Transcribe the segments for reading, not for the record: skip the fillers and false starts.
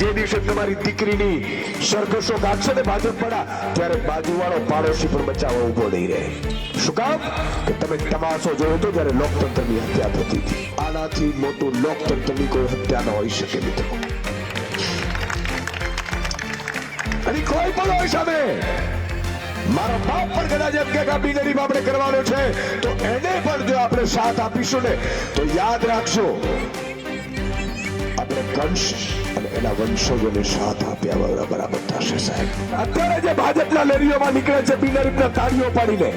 જે દિવસે તમારી દીકરીની સરઘસો ગાગશે ને ભાજપ પડા ત્યારે બાજુવાળો પાડોશી પણ બચાવવા ઉભો નહીં રહે. શું કામ કે તમે તમાશો જોયો તો જ્યારે લોકતંત્રની હત્યા થતી હતી. આનાથી મોટું લોકતંત્રની કોઈ હત્યા ન હોઈ શકે મિત્રો. અને કોઈ પણ હોય સામે મારો બાપ પણ કદાચ એમ કે બિનરીફ આપણે કરવાનો છે તો એને પણ જો આપણે સાથ આપીશું ને તો યાદ રાખજો આપણે કંસ અને એના વંશજોને સાથ આપ્યા બરાબર થશે સાહેબ. અત્યારે જે ભાજપના લેરીઓમાં નીકળે છે બિનરીફના તાળીઓ પાડીને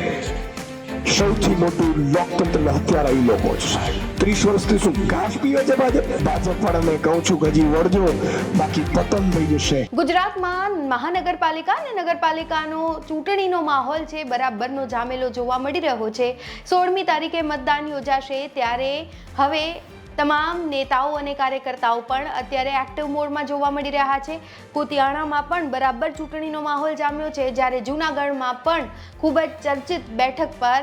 સૌથી મોટું લોકતંત્રના હત્યારા એ લોકો છે સાહેબ. 30 વર્ષથી શું ઘાસ પીવે છે ભાજપ વાળાને કહું છું કે હજી વળજો બાકી પતન થઈ જશે. ગુજરાતમાં મહાનગરપાલિકા અને નગરપાલિકાનો ચૂંટણીનો માહોલ છે બરાબરનો જામેલો જોવા મળી રહ્યો છે. 16મી તારીખે મતદાન યોજાશે ત્યારે હવે તમામ નેતાઓ અને કાર્યકર્તાઓ પણ અત્યારે એક્ટિવ મોડમાં જોવા મળી રહ્યા છે. કુતિયાણામાં પણ બરાબર ચૂંટણીનો માહોલ જામ્યો છે જ્યારે જૂનાગઢમાં પણ ખૂબ જ ચર્ચિત બેઠક પર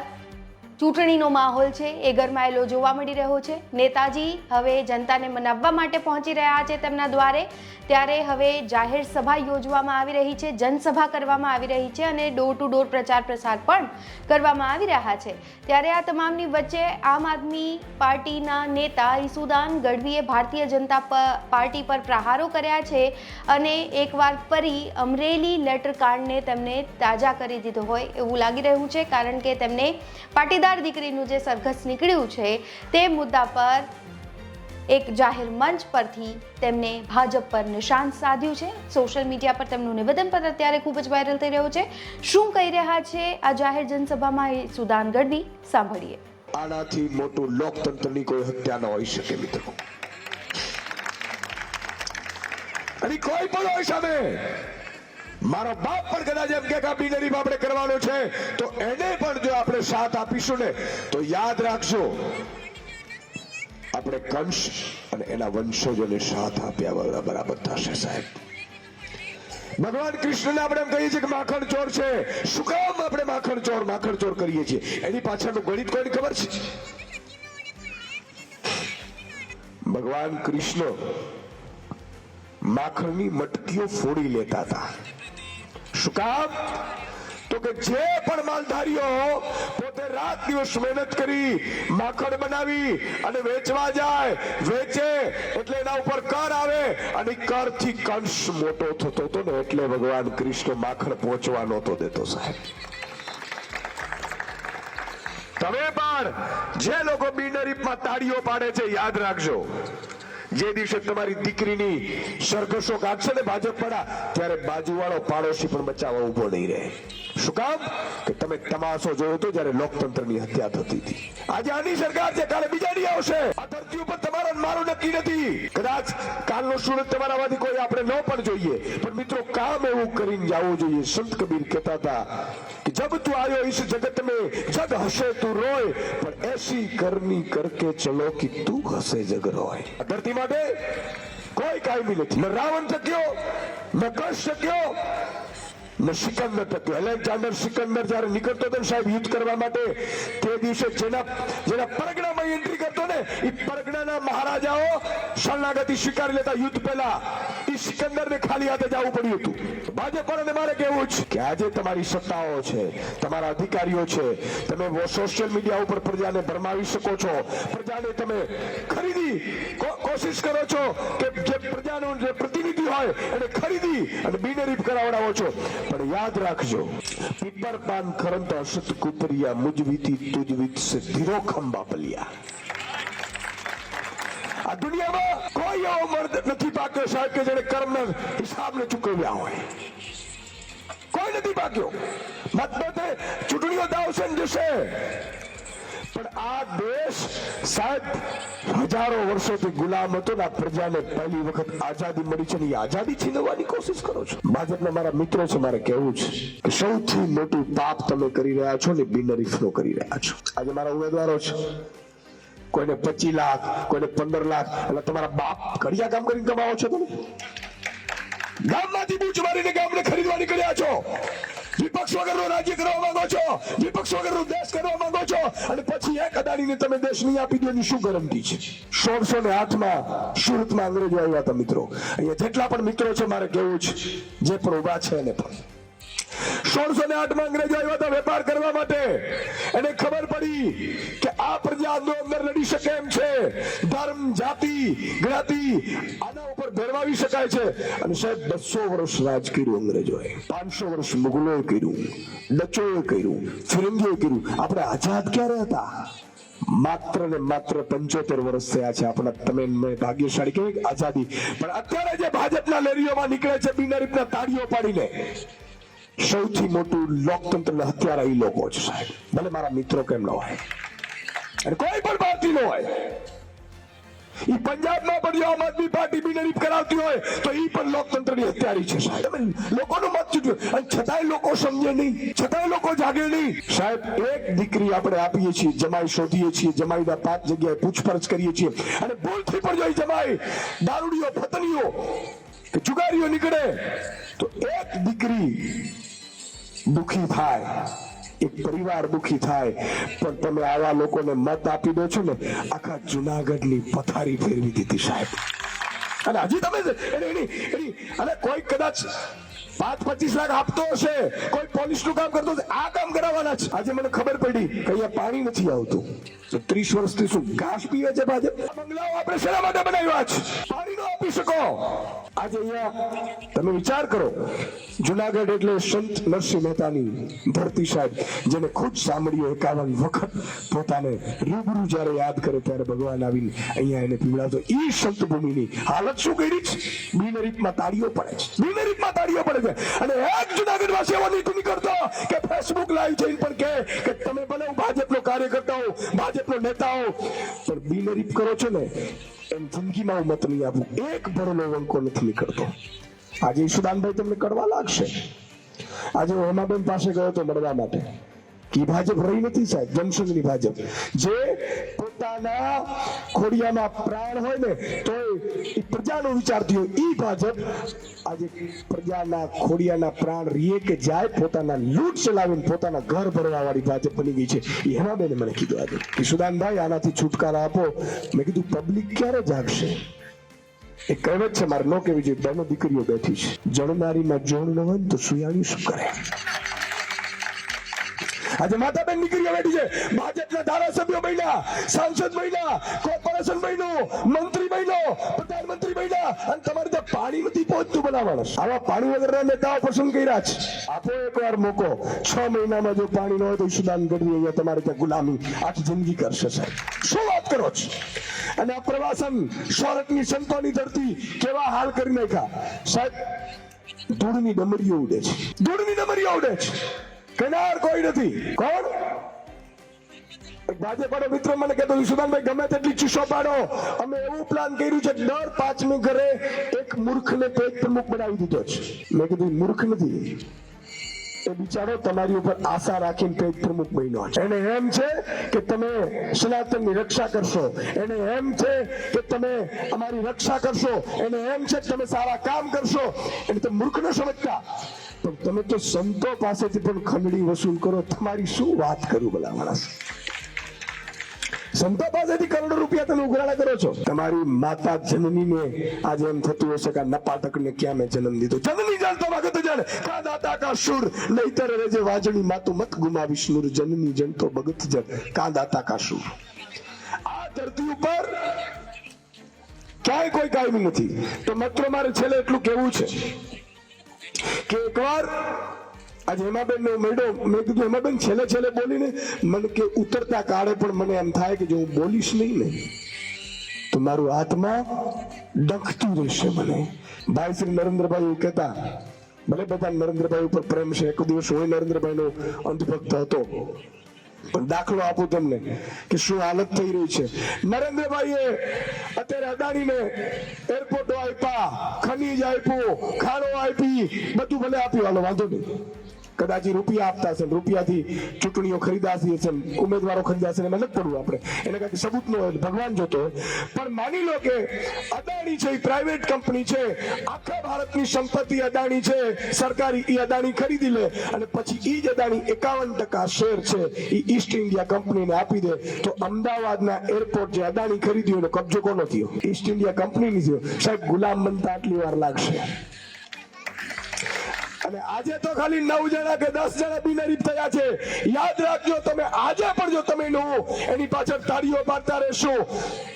ચૂંટણીનો માહોલ છે એ ગરમાયેલો જોવા મળી રહ્યો છે. નેતાજી હવે જનતાને મનાવવા માટે પહોંચી રહ્યા છે તેમના દ્વારે ત્યારે હવે જાહેર સભા યોજવામાં આવી રહી છે, જનસભા કરવામાં આવી રહી છે અને ડોર ટુ ડોર પ્રચાર પ્રસાર પણ કરવામાં આવી રહ્યા છે. ત્યારે આ તમામની વચ્ચે આમ આદમી પાર્ટીના નેતા ઈસુદાન ગઢવીએ ભારતીય જનતા પાર્ટી પર પ્રહારો કર્યા છે અને એકવાર ફરી અમરેલી લેટરકાંડને તેમને તાજા કરી દીધો હોય એવું લાગી રહ્યું છે કારણ કે તેમને પાટીદાર દીકરીનું જે સરઘસ નીકળ્યું છે તે મુદ્દા પર એક જાહેર મંચ પરથી તેમને ભાજપ પર નિશાન સાધ્યું છે. સોશિયલ મીડિયા પર તેમનું નિવેદન પર અત્યારે ખૂબ જ વાયરલ થઈ રહ્યું છે. શું કહી રહ્યા છે આ જાહેર જનસભામાં સુદાન ગઢવી સાંભળીએ. આનાથી મોટું લોકતંત્રની કોઈ હત્યા ન હોઈ શકે મિત્રો. અને કોઈ પણ હોય સામે મારો બાપ પણ કદાચ એમ કે બિનરીફ આપણે કરવાનો છે તો એને પણ જો આપણે સાથ આપીશું ને તો યાદ રાખજો આપણે કંસ અને એના વંશજોને સાથ આપ્યા બરાબર થશે સાહેબ. ભગવાન કૃષ્ણને આપણે એમ કહીએ છીએ કે માખણ ચોર છે. શું કામ આપણે માખણ ચોર કરીએ છીએ? એની પાછળનું ગણિત કોઈને ખબર છે? ભગવાન કૃષ્ણ માખણની મટકીઓ ફોડી લેતા હતા. શું કામ? તો કે જે પણ માલધારીઓ પોતે રાત દિવસ મહેનત કરી માખણ બનાવી અને વેચવા જાય વેચે એટલે એના ઉપર કર આવે અને કરથી કંસ મોટો થતો હતો ને એટલે ભગવાન કૃષ્ણ માખણ પહોંચવા નહોતો દેતો સાહેબ. તમે પણ જે લોકો બિનરીફમાં તાળીઓ પાડે છે યાદ રાખજો જે દિવસે તમારી દીકરીની સરઘસો ગાગશે ને ભાજપ પડા ત્યારે બાજુવાળો પાડોશી પણ બચાવવા ઉભો નહીં રહે. શું કામ કે તમે તમાશો જોયો તો જ્યારે લોકતંત્રની હત્યા થતી હતી. આજે આની સરકાર છે કાલે બીજાની આવશે. આ ધરતી ઉપર તમારા મારું નક્કી નથી. કદાચ કાલનો સુરત તમારામાંથી કોઈ આપણે ન પણ જોઈએ પણ મિત્રો કામ એવું કરીને જવું જોઈએ. સંત કબીર કહેતા હતા કે જબ તું આયો ઇસ જગત में जग हसे तू रोए पर ऐसी करनी करके चलो कि तू हसे जग रोए. ધરતી માટે કોઈ કાયમી નથી. ન રાવણ ટક્યો ન કશ ટક્યો ન સિકંદર ટક્યો. એલેક્ઝાન્ડર સિકંદર જયારે નીકળતો હતો સાહેબ યુદ્ધ કરવા માટે તે દિવસે જેના પરગણામાં એન્ટ્રી કરતો ને એ પરગણાના મહારાજાઓ શરણાગતિ સ્વીકારી લેતા યુદ્ધ પહેલા. એ સિકંદરને ખાલી હાથે જવું પડ્યું હતું. ભાજપ વાળાને મારે કહેવું છે કે આજે તમારી સત્તાઓ છે, તમારા અધિકારીઓ છે, તમે સોશિયલ મીડિયા ઉપર પ્રજાને ભરમાવી શકો છો, પ્રજાને તમે ખરીદી કોશિશ કરો છો કે જે પ્રજાનો જે પ્રતિનિધિ હોય એને ખરીદી અને બિનરીફ કરાવડાવો છો. પણ યાદ રાખજો પીપર પાન ખરંત અસત કુપરિયા મુજવીતી તુજવીત સે ધીરો ખંબા પલિયા. આ દુનિયામાં કોઈ એવો મર્દ નથી પાક્યો સાહેબ કે જેને કર્મના હિસાબને ચૂકવ્યા હોય. કોઈ નથી પાક્યો. મતદાતે ચૂંટણીઓ દાવશે ને જશે પણ આ દેશ સાહેબ હજારો વર્ષોથી ગુલામ હતો ને પ્રજાને પહેલી વખત આઝાદી મળી છે ને એ આઝાદી છીનવવાની કોશિશ કરો છો. ભાજપના મારા મિત્રો છે મારે કહેવું છે કે સૌથી મોટું પાપ તમે કરી રહ્યા છો ને બિનરીફનો કરી રહ્યા છો. આજે મારા ઉમેદવારો છે કોઈને 25 લાખ કોઈને 15 લાખ એટલે તમારા બાપ કડિયા કામ કરીને કમાવો છો. તમે ગામમાંથી બૂચ મારીને ગામને ખરીદવા નીકળ્યા છો. વિપક્ષ વગરનો રાજ્ય કરવા માંગો છો, વિપક્ષ વગરનો દેશ કરવા માંગો છો, અને પછી એક અદાણીને તમે દેશ નહીં આપી દો એની શું ગેરંટી છે? 1608માં સુરતમાં અંગ્રેજો આવ્યા હતા મિત્રો. અહીંયા જેટલા પણ મિત્રો છે મારે કેવું છે, જે પણ ઉભા છે એને પણ 1608માં અંગ્રેજો આવ્યા હતા વેપાર કરવા માટે. એને ખબર પડી કે આ પ્રજા અંદર લડી શકે એમ છે, ધર્મ, જાતિ, જ્ઞાતિ આના ઉપર ભેળવાવી શકાય છે. અને સાહેબ 200 વર્ષ રાજ કર્યું અંગ્રેજોએ, 500 વર્ષ મુગલોએ કર્યું, ડચોએ કર્યું, ફિરંગીઓએ કર્યું. આપણે આઝાદ ક્યારે હતા? માત્ર ને માત્ર 75 વર્ષ થયા છે. આપણા તમે મેં ભાગ્યશાળી કેવી આઝાદી. પણ અત્યારે જે ભાજપના લેરીઓમાં નીકળે છે બિનહરીફના તાળીઓ પાડીને, સૌથી મોટું લોકતંત્ર હત્યારા એ લોકો છે સાહેબ. ભલે મારા મિત્રો કેમ ન હોય અને કોઈ પણ પાર્ટી ન હોય, ઈ પંજાબમાં પણ જો આમ આદમી પાર્ટી બિનહરીફ કરાવતી હોય તો ઈ પણ લોકતંત્રની હત્યારી છે સાહેબ. લોકોનું મત ચૂક્યું અને છતાંય લોકો સમજે નહીં, છતાંય લોકો જાગે નહીં સાહેબ. એક દીકરી આપણે આપીએ છીએ, જમાઈ શોધીએ છીએ, જમાઈના 5 જગ્યાએ પૂછપરછ કરીએ છીએ, અને ભૂલથી પણ જો જમાઈ દારૂડીઓ, ફતનીઓ કે જુગારીઓ નીકળે તો એક દીકરી દુખી થાય, એક પરિવાર દુખી થાય. પણ તમે આવા લોકોને મત આપી દો છો ને, આખા જુનાગઢની પથારી ફેરવી દીધી સાહેબ. અને હજી તમે અને કોઈ કદાચ 5-25 લાખ આપતો હશે, કોઈ પોલીસનું કામ કરતો હશે, આ કામ કરાવવાના છે. આજે મને ખબર પડી કે અહીંયા પાણી નથી આવતું, તો 30 વર્ષથી શું ઘાસ પીવે છે ભાજપ? બંગલાઓ આપણે શેના માટે બનાવ્યા છે? પાણી ન આપી શકો. આજે અહીંયા તમે વિચાર કરો, જુનાગઢ એટલે સંત નરસિંહ મહેતાની ધરતી સાહેબ, જેને ખુદ સાંભળ્યો 51 વખત પોતાને રૂબરૂ જ્યારે યાદ કરે ત્યારે ભગવાન આવીને અહીંયા એને પીવડાવતો. ઈ સંત ભૂમિની હાલત શું કરી છે? બિનહરીફમાં તાળીઓ પડે છે, બિનહરીફમાં તાળીઓ પડે છે. અને એક જુનાગઢ વાસી એવો નીતિ નીકળતો કે ફેસબુક લાઈવ જઈને પણ કે તમે ભલે ભાજપનો કાર્યકર્તા હો, ભાજપનો નેતા હો, પણ બિનહરીફ કરો છો ને, એમ જિંદગીમાં હું મત નહીં આપું. એક ભરેલો વંકો નથી નીકળતો. આજે ઈશુદાનભાઈ તમને કડવા લાગશે. આજે હું હેમાબેન પાસે ગયો હતો મળવા માટે, કે ભાજપ રહી નથી સાહેબ, જનસંઘની ભાજપ, જે પોતાના ખોડિયામાં પ્રાણ હોય ને તો એ પ્રજાનો વિચારતી હોય, ઈ ભાજપ આજે પ્રજાના ખોડિયાના પ્રાણ રીએ કે જાય, પોતાના લૂંટ ચલાવીને પોતાના ઘર ભરવા વાળી ભાજપ બની ગઈ છે. એ હેમાબેને મને કીધું આજે કે સુદાનભાઈ આનાથી છુટકારા આપો. મેં કીધું પબ્લિક ક્યારે જાગશે? એ કહેવત છે મારે ન કેવી જોઈએ, બેનો દીકરીઓ બેઠી છે, જણનારીમાં જોણ ન હોય ને તો સુયાણી શું કરે? આજે માતાબેન દીકરીઓ બેઠી છે, ભાજપના ધારાસભ્યો બન્યા, સાંસદ બન્યા, કોર્પોરેશન બન્યું, મંત્રી બન્યો, પ્રધાનમંત્રી બન્યા, અને તમારે ત્યાં પાણી નથી પહોંચતું બનાવવાનું. આવા પાણી વગરના નેતાઓ પસંદ કર્યા છે. આપો એકવાર મોકો. 6 મહિનામાં જો પાણી ન હોય તો ઈશુદાન ગઢવી અહીંયા તમારે ત્યાં ગુલામી આખી જિંદગી કરશે સાહેબ. શું વાત કરો છો? અને આ પ્રવાસન સોરઠની સંતોની ધરતી કેવા હાલ કરી નાખ્યા સાહેબ. ધૂળની ડમરીઓ ઉડે છે, ધૂળની ડમરીઓ ઉડે છે, કેનાર કોઈ નથી. કોણ? ભાજપાનો મિત્ર મને કહેતો, ઈશુદાનભાઈ ગમે તેટલી ચીસો પાડો, અમે એવું પ્લાન કર્યું છે, દર 5મી ઘરે એક મૂર્ખને પેજ પ્રમુખ બનાવી દીધો છે. મેં કીધું મૂર્ખ નથી, એ બિચારો તમારી ઉપર આશા રાખીને પેજ પ્રમુખ બન્યો છે. એને એમ છે કે તમે સનાતનની રક્ષા કરશો, એને એમ છે કે તમે અમારી રક્ષા કરશો, એને એમ છે કે તમે સારા કામ કરશો. એને તો મૂર્ખ ન સમજતા, પણ તમે તો સંતો પાસેથી પણ ખંડણી વસૂલ કરો. તમારી શું વાત કરું ભલા માણસ? સંતો પાસેથી કરોડો રૂપિયા તમે ઉઘરાણા કરો છો. તમારી માતા જનનીને આજે એમ થતું હશે કે નપાટકને ક્યાં મેં જન્મ દીધો. જનની જાણતો ભગત જાણ કા દાતા કા સુર લઈતર રેજે વાજણી માતું મત ગુમાવીશ નૂર. જનની જણતો ભગત જણ કા દાતા કા સુર. આ ધરતી ઉપર ક્યાંય કોઈ કાયમી નથી. તો મિત્રો મારે છેલ્લે એટલું કહેવું છે કે એકવાર આજે હેમાબેન નો મેળો, મેં કીધું હેમાબેન છેલ્લે બોલીને મને કે ઉતરતા કાળે પણ મને એમ થાય કે જો હું બોલીશ નહીં ને તો મારું આત્મા ડખતું રહેશે મને. ભાઈ શ્રી નરેન્દ્રભાઈ એવું કહેતા, ભલે બધા નરેન્દ્રભાઈ ઉપર પ્રેમ છે, એક દિવસ હું નરેન્દ્રભાઈ નો અંધભક્ત હતો, પણ દાખલો આપું તમને કે શું હાલત થઈ રહી છે. નરેન્દ્રભાઈએ અત્યારે અદાણીને એરપોર્ટો આપ્યા, ખનીજ આપ્યું, ખાણો આપી, બધું ભલે આપ્યું, હાલો વાંધો નહીં. કદાચ ઈ રૂપિયા આપતા હશે, રૂપિયાથી ચૂંટણીઓ ખરીદાશે છે, ઉમેદવારો ખરીદાશે, એમાં નથી પડવું આપણે, એને કઈ સબૂત ન હોય, ભગવાન જોતો હોય. પણ માની લો કે અદાણી છે, પ્રાઇવેટ કંપની છે, આખા ભારતની સંપત્તિ અદાણી છે, સરકારી, એ અદાણી ખરીદી લે અને પછી ઈ જ અદાણી 51% શેર છે એ ઈસ્ટ ઇન્ડિયા કંપનીને આપી દે, તો અમદાવાદના એરપોર્ટ જે અદાણી ખરીદ્યું એનો કબજો કોનો થયો? ઈસ્ટ ઇન્ડિયા કંપનીની થયો. સાહેબ, ગુલામ બનતા આટલી વાર લાગશે. અને આજે તો ખાલી 9 જણા કે 10 જણા બિનહરીફ થયા છે. યાદ રાખજો, તમે આજે પણ જો તમે એની પાછળ તાળીઓ પાડતા રહેશો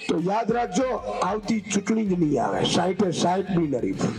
તો યાદ રાખજો, આવતી ચૂંટણી જ નહીં આવે. 60 બિનહરીફ.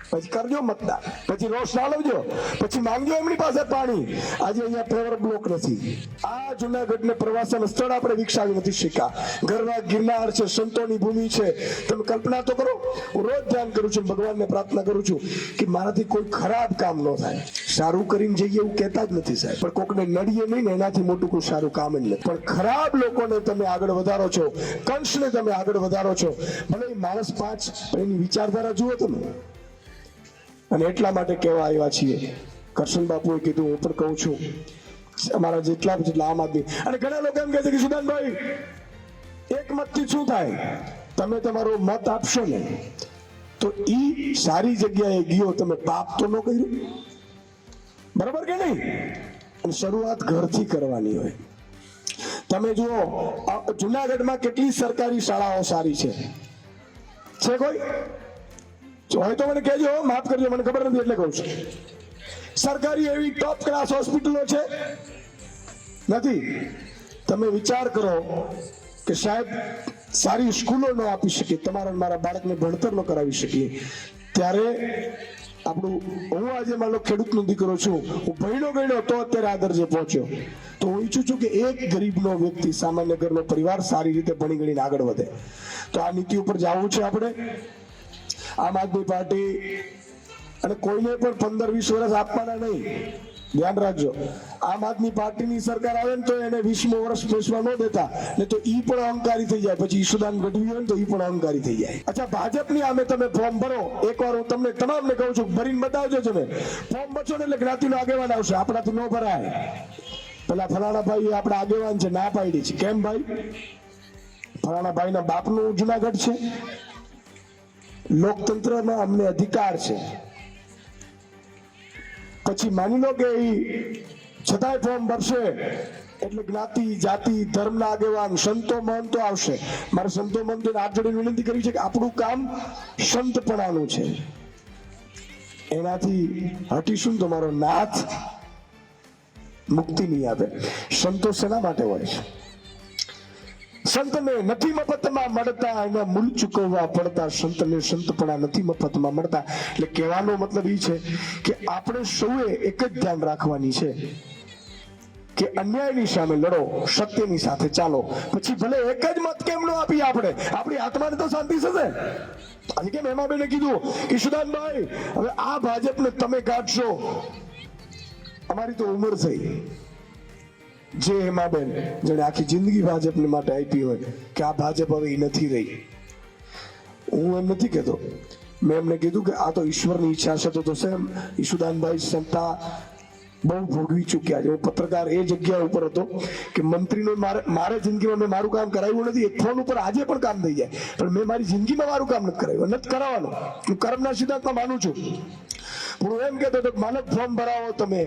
પછી કરજો મતદાન, પછી રોષ ઠાલવજો, પછી માંગજો એમની પાસે પાણી. આજે અહીંયા પેવર બ્લોક નથી. આ જુનાગઢને પ્રવાસન સ્થળ આપણે વિકસાવી નથી શીખ્યા. ઘરના ગિરનાર છે, સંતોની ભૂમિ છે. તમે કલ્પના તો કરો, હું રોજ ધ્યાન કરું છું, ભગવાનને પ્રાર્થના કરું છું કે મારાથી કોઈ ખરાબ કામ ન થાય. સારું કરીને જઈએ એવું કહેતા જ નથી સાહેબ, પણ કોકને નડીએ નહીં ને એનાથી મોટું કોઈ સારું કામ જ નથી. પણ ખરાબ લોકોને તમે આગળ વધારો છો, કંસને તમે આગળ વધારો છો. ભલે માણસ 5, એની વિચારધારા જુઓ તમે. અને એટલા માટે કહેવા આવ્યા છીએ, કરશન બાપુએ કીધું, હું પણ કહું છું, અમારા જેટલા આમ આદમી. અને ઘણા લોકો એમ કહે છે કે સુદાનભાઈ, એક મતથી શું થાય? તમે તમારો મત આપશો ને તો ઈ સારી જગ્યાએ ગયો, તમે પાપ તો ન કર્યું, બરાબર કે નહીં? અને શરૂઆત ઘરથી કરવાની હોય. તમે જુઓ, જુનાગઢમાં કેટલી સરકારી શાળાઓ સારી છે કોઈ? હોય તો મને કહેજો, માફ કરજો, મને ખબર નથી એટલે કહું છું. સરકારી એવી ટોપ ક્લાસ હોસ્પિટલો છે? નથી. તમે વિચાર કરો કે સાહેબ, સારી સ્કૂલો ન આપી શકીએ, તમારા મારા બાળકને ભણતર ન કરાવી શકીએ, ત્યારે આપણું, હું આજે માનો ખેડૂતનો દીકરો છું, હું ભણ્યો તો અત્યારે આ દરજે પહોંચ્યો, તો હું ઈચ્છું છું કે એક ગરીબનો વ્યક્તિ, સામાન્ય ઘરનો પરિવાર સારી રીતે ભણી ગણીને આગળ વધે. તો આ નીતિ ઉપર જવું છે આપણે. આમ આદમી પાર્ટી, અને કોઈને પણ 15-20 વર્ષ આપવાના નહીં, ધ્યાન રાખજો. આમ આદમી પાર્ટીની સરકાર આવે ને તો એને 20મું વર્ષ બેસવા ન દેતા, ને તો ઈ પણ અહંકારી થઈ જાય. પછી ઈશુદાન ગઢવી હોય ને તો ઈ પણ અહંકારી થઈ જાય. અચ્છા, ભાજપની આમે તમે ફોર્મ ભરો, એકવાર હું તમને તમામને કહું છું, ભરીને બતાવજો. તમે ફોર્મ ભરશો ને એટલે જ્ઞાતિનો આગેવાન આવશે, આપણાથી ન ભરાય. પેલા ફલાણા ભાઈ આપણા આગેવાન છે, ના પાડી છે. કેમ ભાઈ? ફલાણા ભાઈના બાપનું જુનાગઢ છે. લોકતંત્રમાં અમને અધિકાર છે. પછી માની લો કે છતાંય ફોર્મ ભરશે એટલે જ્ઞાતિ, જાતિ, ધર્મના આગેવાન, સંતો, મહંતો આવશે. મારે સંતો મહંતોને હાથ જોડીને વિનંતી કરવી છે કે આપણું કામ સંતપણાનું છે. એનાથી હટીશું તો મારો નાથ મુક્તિ નહીં આપે. સંતો શેના માટે હોય છે? સંતને નથી મફતમાં મળતા, એના મૂળ ચૂકવવા પડતા. સંતને સંતપણા નથી મફતમાં મળતા. એટલે કહેવાનો મતલબ એ છે કે આપણે સૌએ એક જ ધ્યાન રાખવાની છે કે અન્યાયની સામે લડો, સત્યની સાથે ચાલો. પછી ભલે એક જ મત કેમ ન આપીએ, આપણે આપણી આત્માને તો શાંતિ થશે. આજે કેમ હેમાબેને કીધું કે સુદાનભાઈ, હવે આ ભાજપને તમે કાઢશો, અમારી તો ઉંમર થઈ. જે હેમાબેન જેને આખી જિંદગી ભાજપને માટે આપી હોય કે આ ભાજપ હવે એ નથી રહી, હું એમ નથી કહેતો. મેં એમને કીધું કે આ તો ઈશ્વરની ઈચ્છા છે. તો સેમ ઈશુદાનભાઈ સંતા બહુ ભોગવી ચૂક્યા છે. હું પત્રકાર એ જગ્યા ઉપર હતો કે મંત્રીનો મારે જિંદગીમાં મેં મારું કામ કરાવ્યું નથી. એક ફોન ઉપર આજે પણ કામ થઈ જાય, પણ મેં મારી જિંદગીમાં મારું કામ નથી કરાવ્યું, નથી કરાવવાનું. હું કર્મના સિદ્ધાંતમાં માનું છું. પણ હું એમ કહેતો હતો, માનવ ફોર્મ ભરાવો તમે,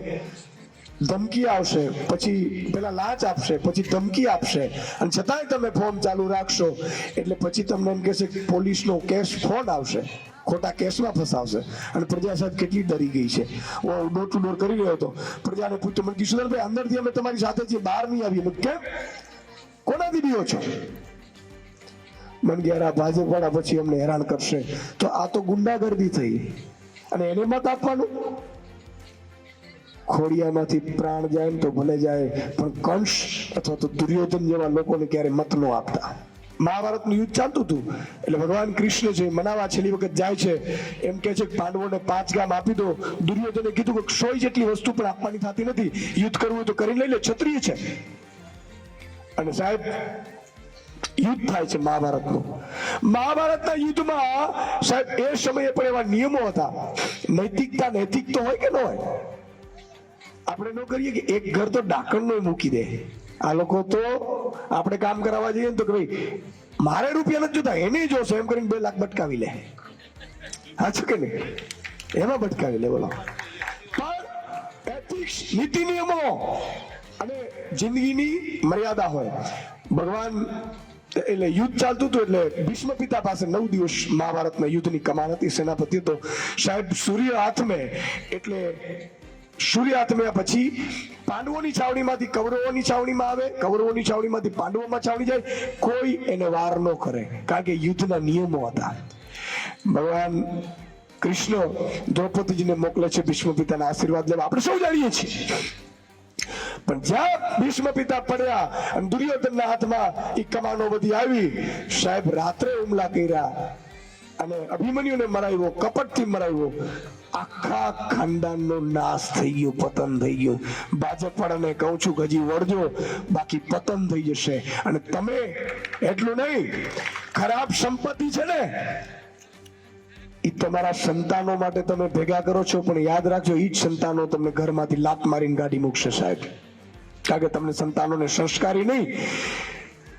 ધમકી આવશે, પછી પેલા લાંચ આપશે, પછી ધમકી આપશે, અને છતાંય તમે ફોર્મ ચાલુ રાખશો એટલે પછી તમને એમ કહેશે કે પોલીસનો કેસ, ફોન આવશે, ખોટા કેસમાં ફસાવશે. અને પ્રજા સાહેબ કેટલી ડરી ગઈ છે. હું ડોર ટુ ડોર કરી રહ્યો હતો, પ્રજાને પૂછતો, મને કિશોરભાઈ અંદરથી અમે તમારી સાથે છીએ, બહાર નહીં આવીએ. કેમ? કોનાથી બીઓ છો? મને ગયા ભાજપ વાળા પછી અમને હેરાન કરશે. તો આ તો ગુંડાગર્દી થઈ, અને એને મત આપવાનું. ખોડિયામાંથી પ્રાણ જાય ને તો ભલે જાય, પણ કંસ અથવા તો દુર્યોધન જેવા લોકોને ક્યારે મત ન આપતા. મહાભારતનું યુદ્ધ ચાલતું હતું એટલે ભગવાન કૃષ્ણ છે મનાવા છેલ્લી વખત જાય છે, એમ કે છે કે પાંડવોને 5 ગામ આપી દો. દુર્યોધને કીધું કે 100 જેટલી વસ્તુ પણ આપવાની થતી નથી, યુદ્ધ કરવું તો કરીને લઈ લે, ક્ષત્રિય છે. અને સાહેબ યુદ્ધ થાય છે મહાભારતનું. મહાભારતના યુદ્ધમાં સાહેબ એ સમયે પણ એવા નિયમો હતા. નૈતિક તો હોય કે ન હોય? આપણે ન કરીએ કે એક ઘર તો ડાકણનો મૂકી દે. આ લોકો તો આપણે કામ કરાવવા જઈએ ને તો કે ભાઈ મારે રૂપિયા નથી જોતા એને જોશે એમ કરીને 2 લાખ બટકાવી લે. સાચું કે નહીં? એમાં બટકાવી લે. બોલો. પણ એથિક્સ, નીતિ નિયમો અને જિંદગીની મર્યાદા હોય. ભગવાન એટલે યુદ્ધ ચાલતું હતું એટલે ભીષ્મ પિતા પાસે 9 દિવસ મહાભારતના યુદ્ધની કમાન હતી. સેનાપતિ હતો સાહેબ. સૂર્ય હાથમે એટલે સૂર્ય હાથમે પછી પાંડવોની છાવણીમાંથી કૌરવોની છાવણીમાં આવે, કૌરવોની છાવણીમાંથી પાંડવોમાં છાવણી જાય. કોઈ એને વાર ન કરે કારણ કે યુદ્ધના નિયમો હતા. ભગવાન કૃષ્ણ દ્રૌપદીજીને મોકલે છે ભીષ્મ પિતાના આશીર્વાદ લેવા. આપણે સૌ જાણીએ છીએ. પણ જ્યાં ભીષ્મ પિતા પડ્યા અને દુર્યોધનના હાથમાં એ કમાનો બધી આવી, સાહેબ રાત્રે હુમલા કર્યા અને અભિમન્યુને મરાવ્યો, કપટથી મરાવ્યો. આખા ખાનદાનનો નાશ થઈ ગયો, પતન થઈ ગયું. ભાજપ વાળાને કહું છું કે હજી વળજો, બાકી પતન થઈ જશે. અને તમે એટલું નહીં, ખરાબ સંપત્તિ છે ને એ તમારા સંતાનો માટે તમે ભેગા કરો છો, પણ યાદ રાખજો એ જ સંતાનો તમને ઘરમાંથી લાત મારીને ગાડી મૂકશે સાહેબ. કારણ કે તમને સંતાનોને સંસ્કારી નહીં,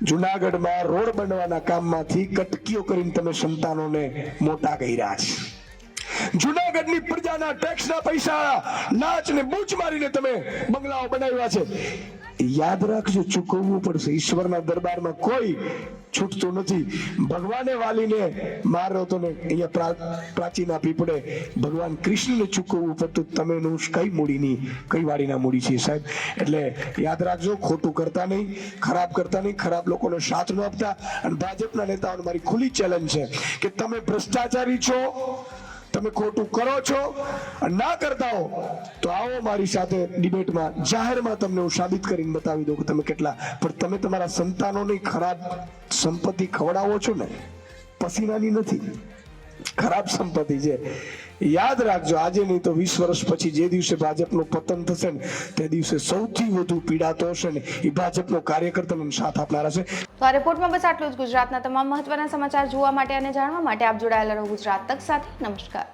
જુનાગઢમાં રોડ બનવાના કામમાંથી કટકીઓ કરીને તમે સંતાનોને મોટા કર્યા છે. જુનાગઢની પ્રજાના ટેક્સના પૈસા નાચ ને બૂચ મારીને તમે બંગલાઓ બનાવ્યા છે. યાદ રાખજો, ચૂકવવું પડશે. ઈશ્વરના દરબારમાં કોઈ છૂટતું નથી. ભગવાને વાલીને માર્યો તો ને અહીંયા પ્રાચીના પીપળે ભગવાન કૃષ્ણને ચૂકવવું પડતું. તમે કઈ મૂડીની કઈ વાડીના મૂડી છે સાહેબ. એટલે યાદ રાખજો, ખોટું કરતા નહીં, ખરાબ કરતા નહીં, ખરાબ લોકોને સાથ ન આપતા. અને ભાજપના નેતાઓને મારી ખુલ્લી ચેલેન્જ છે કે તમે ભ્રષ્ટાચારી છો, તમે ખોટું કરો છો, ના કરતા હો તો આવો મારી સાથે ડિબેટમાં, જાહેરમાં તમને હું સાબિત કરીને બતાવી દઉં કે તમે કેટલા. પણ તમે તમારા સંતાનોની ખરાબ સંપત્તિ ખવડાવો છો ને, પસીનાની નથી, ખરાબ સંપત્તિ છે. યાદ રાખજો, આજે નહીં તો 20 વર્ષ પછી જે દિવસે ભાજપનું પતન થશે ને તે દિવસે સૌથી વધુ પીડાતો હશે ને એ ભાજપનો કાર્યકર્તાનો સાથ આપનારા છે. તો આ રિપોર્ટમાં બસ આટલું જ. ગુજરાતના તમામ મહત્વના સમાચાર જોવા માટે અને જાણવા માટે આપ જોડાયેલા રહો ગુજરાત તક સાથે. નમસ્કાર.